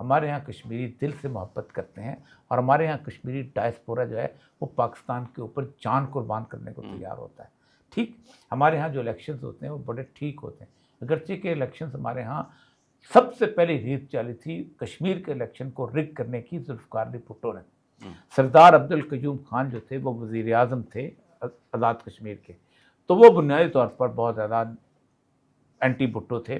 ہمارے یہاں کشمیری دل سے محبت کرتے ہیں اور ہمارے یہاں کشمیری ڈائسپورا جو ہے وہ پاکستان کے اوپر جان قربان کرنے کو تیار ہوتا ہے. ٹھیک، ہمارے ہاں جو الیکشنز ہوتے ہیں وہ بڑے ٹھیک ہوتے ہیں، اگرچہ کہ الیکشنز ہمارے ہاں سب سے پہلی ریت چلی تھی کشمیر کے الیکشن کو رگ کرنے کی ذوالفقار علی بھٹو نے. سردار عبد القیوم خان جو تھے وہ وزیر اعظم تھے آزاد کشمیر کے، تو وہ بنیادی طور پر بہت زیادہ اینٹی بھٹو تھے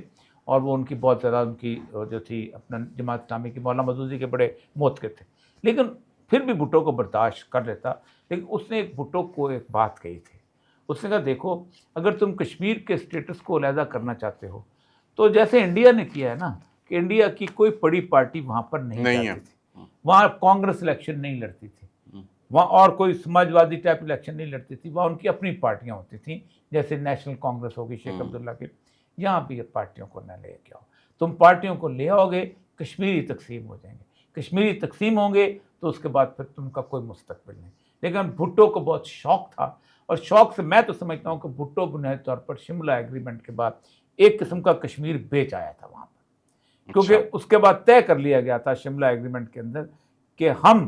اور وہ ان کی بہت زیادہ ان کی جو تھی اپنا جماعت اسلامی کی مولانا مودودی کے بڑے موتقد تھے، لیکن پھر بھی بھٹو کو برداشت کر لیتا. لیکن اس نے ایک بھٹو کو ایک بات کہی تھی، اس نے کہا دیکھو اگر تم کشمیر کے اسٹیٹس کو علیحدہ کرنا چاہتے ہو تو جیسے انڈیا نے کیا ہے نا، کہ انڈیا کی کوئی بڑی پارٹی وہاں پر نہیں جاتی تھی، وہاں کانگریس الیکشن نہیں لڑتی تھی، وہاں اور کوئی سماجوادی ٹائپ الیکشن نہیں لڑتی تھی، وہاں ان کی اپنی پارٹیاں ہوتی تھیں، جیسے نیشنل کانگریس ہوگی شیخ عبداللہ کی. یہاں بھی پارٹیوں کو نہ لے کے آؤ، تم پارٹیوں کو لے آؤ گے کشمیری تقسیم ہو جائیں گے، کشمیری تقسیم ہوں گے تو اس کے بعد پھر تم کا کوئی مستقبل نہیں. لیکن بھٹو کو بہت شوق تھا، اور شوق سے میں تو سمجھتا ہوں کہ بھٹو بنیادی طور پر شملہ ایگریمنٹ کے بعد ایک قسم کا کشمیر بیچ آیا تھا وہاں پر، کیونکہ اس کے بعد طے کر لیا گیا تھا شملہ ایگریمنٹ کے اندر کہ ہم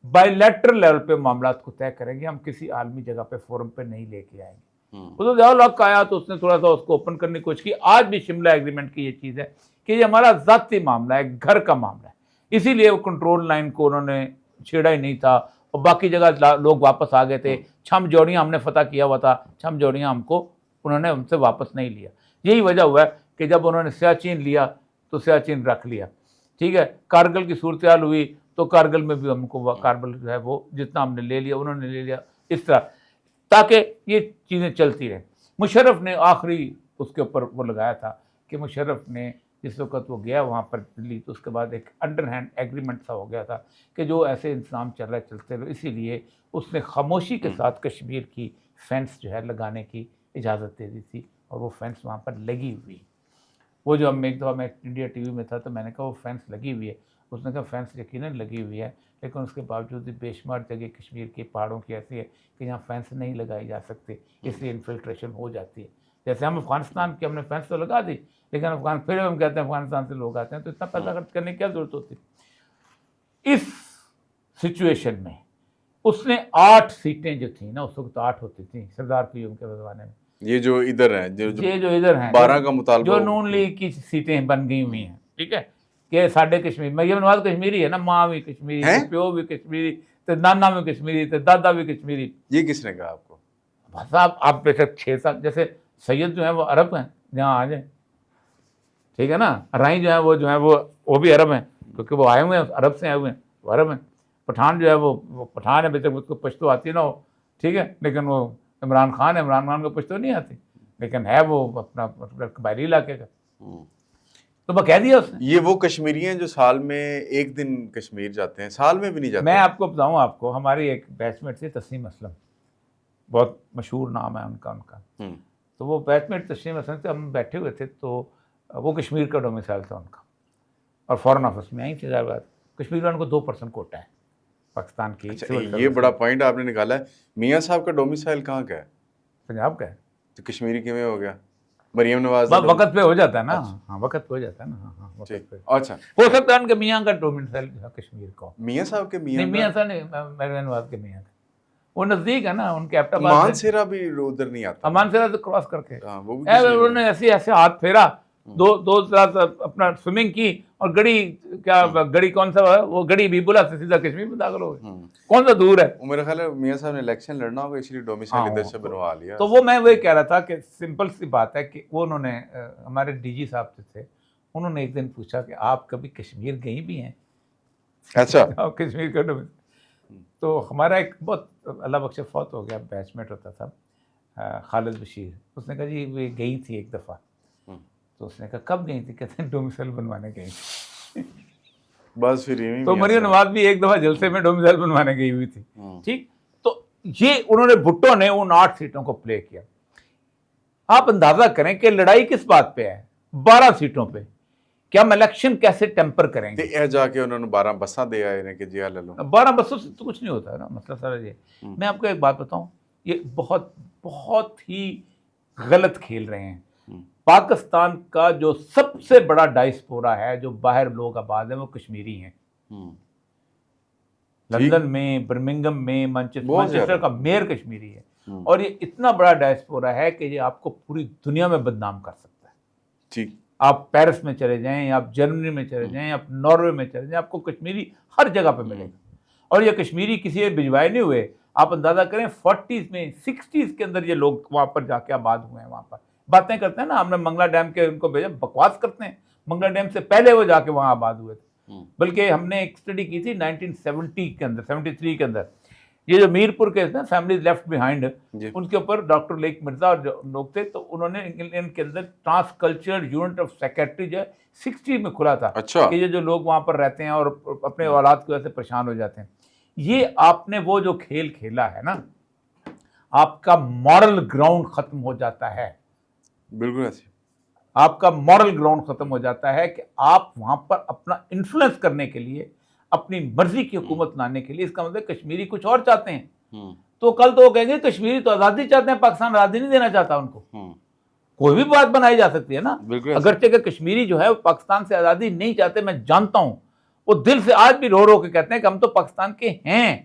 بائی لیٹرل لیول پہ معاملات کو طے کریں گے، ہم کسی عالمی جگہ پہ فورم پہ نہیں لے کے آئیں گے. وہ تو ضیاء الحق آیا تو اس نے تھوڑا سا اس کو اوپن کرنے کی کوشش کی. آج بھی شملہ ایگریمنٹ کی یہ چیز ہے کہ یہ ہمارا ذاتی معاملہ ہے، گھر کا معاملہ ہے، اسی لیے وہ کنٹرول لائن کو انہوں نے چھیڑا ہی نہیں تھا، اور باقی جگہ لوگ واپس آ گئے تھے. چھم جوڑیاں ہم نے فتح کیا ہوا تھا، چھم جوڑیاں ہم کو انہوں نے ہم سے واپس نہیں لیا. یہی وجہ ہوا ہے کہ جب انہوں نے سیاچین لیا تو سیاچین رکھ لیا. ٹھیک ہے، کارگل کی صورتحال ہوئی تو کارگل میں بھی ہم کو کارگل جو ہے وہ جتنا ہم نے لے لیا انہوں نے لے لیا، اس طرح تاکہ یہ چیزیں چلتی رہیں. مشرف نے آخری اس کے اوپر وہ لگایا تھا کہ مشرف نے جس وقت وہ گیا وہاں پر دلی تو اس کے بعد ایک انڈر ہینڈ ایگریمنٹ سا ہو گیا تھا کہ جو ایسے انتظام چل رہے چلتے رہے، اسی لیے اس نے خاموشی کے ساتھ کشمیر کی فینس جو ہے لگانے کی اجازت دے دی تھی، اور وہ فینس وہاں پر لگی ہوئی. وہ جو ہم ایک دفعہ میں انڈیا ٹی وی میں تھا تو میں نے کہا وہ فینس لگی ہوئی ہے، اس نے کہا فینس یقیناً لگی ہوئی ہے، لیکن اس کے باوجود بھی بے شمار جگہ کشمیر کے پہاڑوں کی ایسی ہے کہ یہاں فینس نہیں لگائی جا سکتی، اس لیے انفلٹریشن ہو جاتی ہے. جیسے ہم افغانستان کی ہم نے فینس تو لگا دی، لیکن پھر ہم کہتے ہیں افغانستان سے لوگ آتے ہیں تو اتنا پیسہ خرچ کرنے کی کیا ضرورت ہوتی. اس سچویشن میں اس نے 8 سیٹیں جو تھیں نا، اس وقت 8 ہوتی تھیں سردار قیوم کے زمانے میں، یہ جو ادھر ہیں یہ جو ادھر ہیں 12 کا مطالبہ جو نون لیگ کی سیٹیں بن گئی ہوئی ہیں، ٹھیک ہے، کہ ساڈے کشمیر مریم نواز کشمیری ہے نا، ماں بھی کشمیری، پیو بھی کشمیری، تو نانا بھی کشمیری، تو دادا بھی کشمیری. یہ کس نے کہا آپ کو؟ صاحب آپ بے شک 6-7 جیسے سید جو ہیں وہ عرب ہیں، جہاں آ جائیں، ٹھیک ہے نا، رائی جو ہے وہ بھی عرب ہیں، کیونکہ وہ آئے ہوئے ہیں عرب سے آئے ہوئے ہیں، وہ عرب ہیں. پٹھان جو ہے وہ پٹھان ہے، بے شک اس کو پشتو آتی نہ ہو، ٹھیک ہے، لیکن وہ عمران خان ہے، عمران خان کو پشتو نہیں آتی، لیکن ہے وہ اپنا قبائلی علاقے کا، تو وہ کہہ دیا اس نے. یہ وہ کشمیری ہیں جو سال میں ایک دن کشمیر جاتے ہیں، سال میں بھی نہیں جاتے. میں آپ کو بتاؤں، آپ کو ہماری ایک بیچ میٹ تھی تسنیم اسلم، بہت مشہور نام ہے ان کا تو وہ بیچ میٹ تسنیم اسلم سے ہم بیٹھے ہوئے تھے، تو وہ کشمیر کا ڈومیسائل تھا ان کا، اور فارن آفس میں آئی تھی. ظاہر بات کشمیر والوں کو 2% کوٹا ہے پاکستان کی. یہ بڑا پوائنٹ آپ نے نکالا ہے. میاں صاحب کا ڈومیسائل کہاں کا ہے؟ پنجاب کا ہے. تو کشمیری کیوں ہو گیا؟ مریم نواز وقت پہ ہو جاتا ہے نا. ہاں وقت پہ ہو جاتا ہے نا. ہاں وقت پہ. اچھا ہو سکتا ہے ان کے میاں کا ڈومیسائل کشمیر کا. میاں صاحب کے میاں نہیں، میاں صاحب نہیں، مریم نواز کے میاں کا. وہ نزدیک ہے نا ان کے ایبٹ آباد. مانسیرا بھی ادھر نہیں آتا. مانسیرا سے کراس کر کے انہوں نے ایسے ہاتھ پھیرا، دو اپنا سوئمنگ کی، اور گڑی کون سا ہے وہ گڑی بیبولا سے سیدھا کشمیر میں داخل ہو گئے. کون سا دور ہے. میرا خیال ہے میاں صاحب نے الیکشن لڑنا ہوگا اس لیے ڈومیسائل ادھر سے بنوا لیا. تو وہ میں وہی کہہ رہا تھا کہ سمپل سی بات ہے کہ وہ انہوں نے ہمارے ڈی جی صاحب تھے، انہوں نے ایک دن پوچھا کہ آپ کبھی کشمیر گئی بھی ہیں؟ اچھا. کشمیر کا ڈومیسائل. تو ہمارا ایک بہت اللہ بخش فوت ہو گیا بیچ میٹ ہوتا تھا خالد بشیر، اس نے کہا جی وہ گئی تھی ایک دفعہ. تو اس نے کہا کب گئی تھی؟ کہتے ہیں ڈومیسائل بنوانے گئی تھی. بس پھر تو مریم نواز بھی ایک دفعہ جلسے میں ڈومیسائل بنوانے گئی ہوئی تھی. ٹھیک، تو یہ انہوں نے بھٹو نے ان 8 سیٹوں کو پلے کیا. آپ اندازہ کریں کہ لڑائی کس بات پہ ہے؟ 12 سیٹوں پہ. کہ ہم الیکشن کیسے ٹیمپر کریں گے. جا کے انہوں نے 12 بساں دے آئے کہ جی لے لو. 12 بسوں سے تو کچھ نہیں ہوتا ہے نا مسئلہ سارا یہ. میں آپ کو ایک بات بتاؤں، یہ بہت بہت ہی غلط کھیل رہے ہیں. پاکستان کا جو سب سے بڑا ڈائسپورا ہے، جو باہر لوگ آباد ہیں، وہ کشمیری ہیں. لندن میں، برمنگم میں، مانچسٹر کا میئر کشمیری ہے. اور یہ اتنا بڑا ڈائسپورا ہے کہ یہ آپ کو پوری دنیا میں بدنام کر سکتا ہے. ٹھیک. آپ پیرس میں چلے جائیں، آپ جرمنی میں چلے جائیں، آپ ناروے میں چلے جائیں، آپ کو کشمیری ہر جگہ پہ ملے گا. اور یہ کشمیری کسی نے بھجوائے نہیں ہوئے. آپ اندازہ کریں 40s میں 60s کے اندر یہ لوگ وہاں پر جا کے آباد ہوئے ہیں. وہاں پر باتیں کرتے ہیں نا، ہم نے منگلا ڈیم کے ان کو بھیجا، بکواس کرتے ہیں. منگلا ڈیم سے پہلے وہ جا کے وہاں آباد ہوئے تھے. بلکہ ہم نے ایک اسٹڈی کی تھی 1970 کے اندر، 73 کے اندر. یہ جو میر پور کے نا فیملیز لیفٹ بیہائنڈ، ان کے اوپر ڈاکٹر لیک مرزا اور جو لوگ تھے، تو انہوں نے ان کے اندر transcultural unit of secretary جو ہے 60 میں کھلا تھا. اچھا. کہ یہ جو لوگ وہاں پر رہتے ہیں اور اپنے اولاد کی وجہ سے پریشان ہو جاتے ہیں. یہ آپ نے وہ جو کھیل کھیلا ہے نا، آپ کا مورل گراؤنڈ ختم ہو جاتا ہے. بالکل ایسے آپ کا مورل گراؤنڈ ختم ہو جاتا ہے کہ آپ وہاں پر اپنا انفلوئنس کرنے کے لیے، اپنی مرضی کی حکومت لانے کے لیے، اس کا مطلب کشمیری کچھ اور چاہتے ہیں. تو کل تو وہ کہیں گے کشمیری تو آزادی چاہتے ہیں، پاکستان آزادی نہیں دینا چاہتا ان کو. کوئی بھی بات بنائی جا سکتی ہے نا. اگرچہ کہ کشمیری جو ہے وہ پاکستان سے آزادی نہیں چاہتے، میں جانتا ہوں. وہ دل سے آج بھی رو رو کے کہتے ہیں کہ ہم تو پاکستان کے ہیں.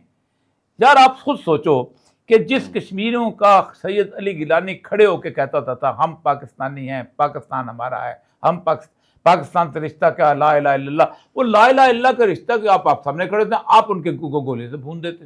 یار آپ خود سوچو کہ جس کشمیریوں کا سید علی گیلانی کھڑے ہو کے کہتا تھا ہم پاکستانی ہیں، پاکستان ہمارا ہے، ہم پاکستان سے رشتہ کیا، لا الہ الا اللہ. وہ لا الہ الا اللہ کا رشتہ کہ آپ سامنے کھڑے تھے، آپ ان کے گولے سے بھون دیتے.